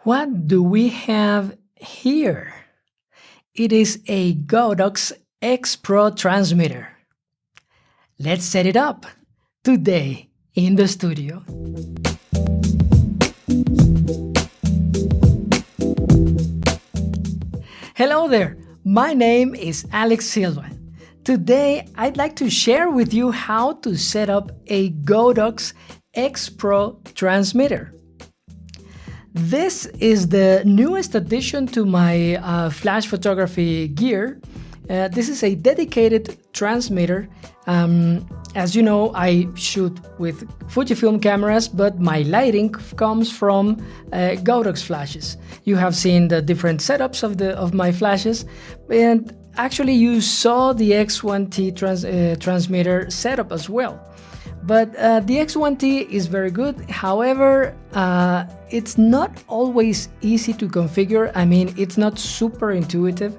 What do we have here? It is a Godox XPro transmitter. Let's set it up today in the studio. Hello there, my name is Alex Silva. Today I'd like to share with you how to set up a Godox XPro transmitter. This is the newest addition to my flash photography gear. This is a dedicated transmitter. As you know, I shoot with Fujifilm cameras, but my lighting comes from Godox flashes. You have seen the different setups of my flashes, and actually you saw the X1T transmitter setup as well. But the X1T is very good. However, it's not always easy to configure. I mean, it's not super intuitive.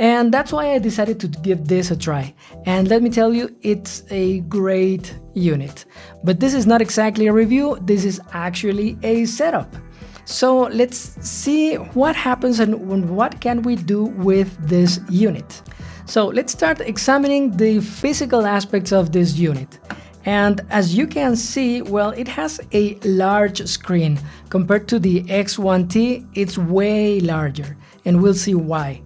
And that's why I decided to give this a try. And let me tell you, it's a great unit. But this is not exactly a review, this is actually a setup. So let's see what happens and what can we do with this unit. So let's start examining the physical aspects of this unit. And as you can see, well, it has a large screen. Compared to the X1T, it's way larger, and we'll see why.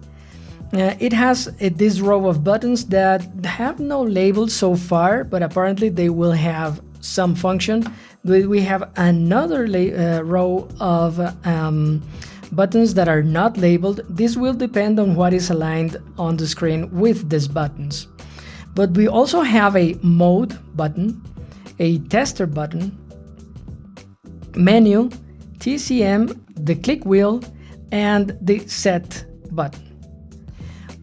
It has this row of buttons that have no labels so far, but apparently they will have some function. We have another row of buttons that are not labeled. This will depend on what is aligned on the screen with these buttons. But we also have a mode button, a tester button, menu, TCM, the click wheel, and the set button.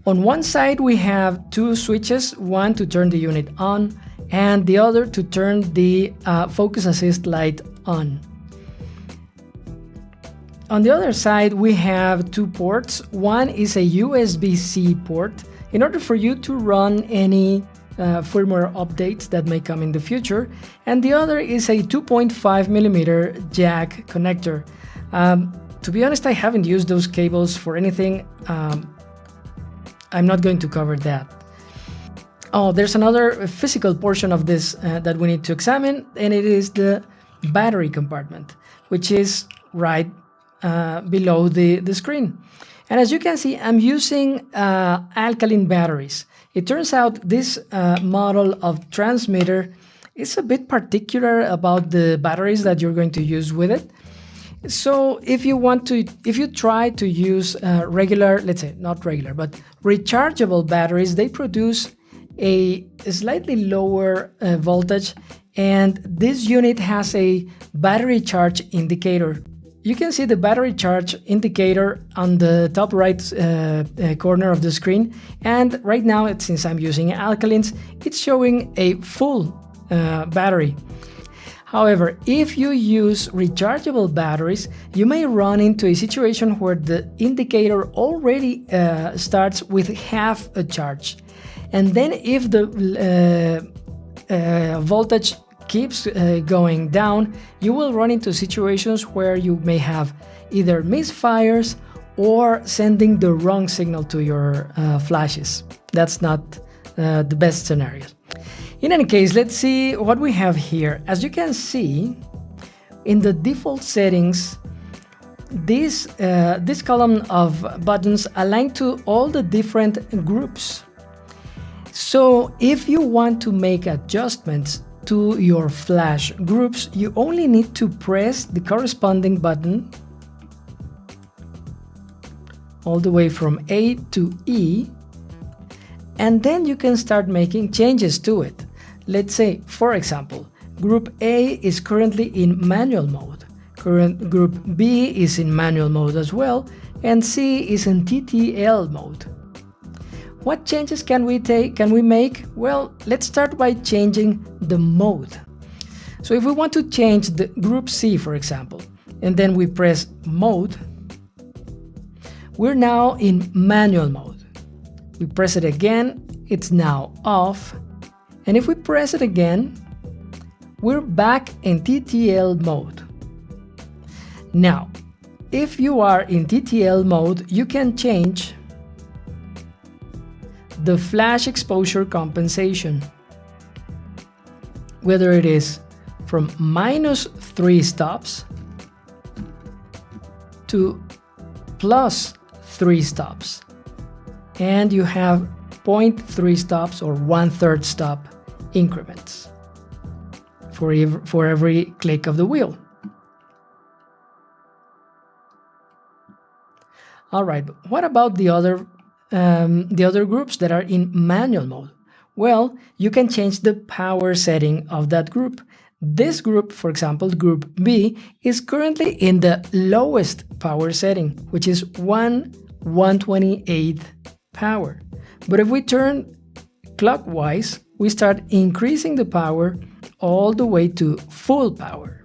On one side we have two switches, one to turn the unit on and the other to turn the focus assist light on. On the other side we have two ports. One is a USB-C port in order for you to run any firmware updates that may come in the future, and the other is a 2.5mm jack connector. To be honest, I haven't used those cables for anything. I'm not going to cover that. Oh, there's another physical portion of this that we need to examine, and it is the battery compartment, which is right below the screen. And as you can see, I'm using alkaline batteries. It turns out this model of transmitter is a bit particular about the batteries that you're going to use with it. So if you try to use regular, let's say not regular, but rechargeable batteries, they produce a slightly lower voltage, and this unit has a battery charge indicator. You can see the battery charge indicator on the top right corner of the screen, and right now, since I'm using alkalines, it's showing a full battery. However, if you use rechargeable batteries, you may run into a situation where the indicator already starts with half a charge. And then if the voltage keeps going down, you will run into situations where you may have either misfires or sending the wrong signal to your flashes. That's not the best scenario. In any case, let's see what we have here. As you can see, in the default settings, this column of buttons align to all the different groups. So if you want to make adjustments to your flash groups, you only need to press the corresponding button all the way from A to E, and then you can start making changes to it. Let's say, for example, Group A is currently in manual mode, Group B is in manual mode as well, and C is in TTL mode. What changes can we make? Well, let's start by changing the mode. So if we want to change the Group C, for example, and then we press Mode, we're now in manual mode. We press it again, it's now off. And if we press it again, we're back in TTL mode. Now, if you are in TTL mode, you can change the flash exposure compensation, whether it is from -3 stops to +3 stops, and you have 0.3 stops or 1/3 stop increments for every click of the wheel. All right, what about the other groups that are in manual mode? Well, you can change the power setting of that group. This group, for example, group B, is currently in the lowest power setting, which is 1/128th power. But if we turn clockwise, we start increasing the power all the way to full power.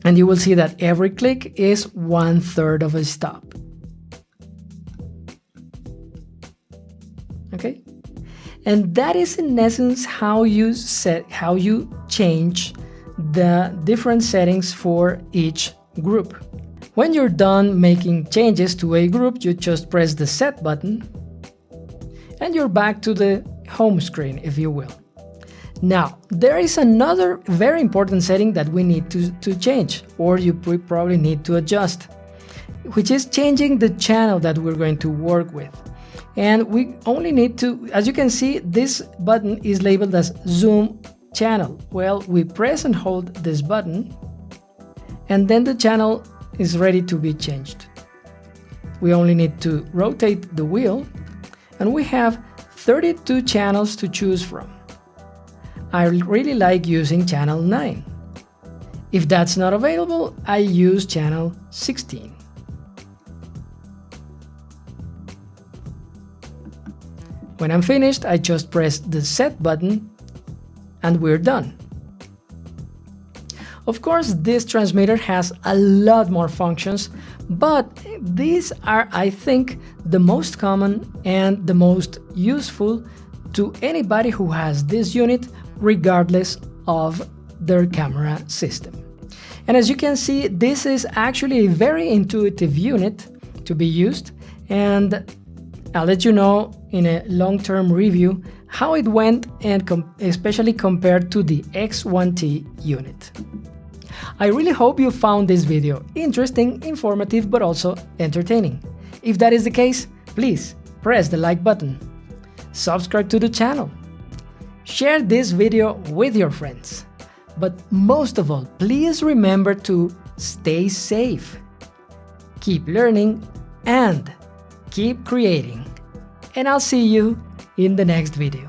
And you will see that every click is 1/3 of a stop. Okay? And that is in essence how you change the different settings for each group. When you're done making changes to a group, you just press the set button and you're back to the home screen, if you will. Now, there is another very important setting that we need to change, or you probably need to adjust, which is changing the channel that we're going to work with. And we only need to, as you can see, this button is labeled as zoom channel. Well, we press and hold this button, and then the channel is ready to be changed. We only need to rotate the wheel, and we have 32 channels to choose from. I really like using channel 9. If that's not available, I use channel 16. When I'm finished, I just press the set button and we're done. Of course, this transmitter has a lot more functions, but these are, I think, the most common and the most useful to anybody who has this unit, regardless of their camera system. And as you can see, this is actually a very intuitive unit to be used, and I'll let you know in a long-term review how it went, and especially compared to the X1T unit. I really hope you found this video interesting, informative, but also entertaining. If that is the case, please press the like button, subscribe to the channel, share this video with your friends. But most of all, please remember to stay safe, keep learning, and keep creating. And I'll see you in the next video.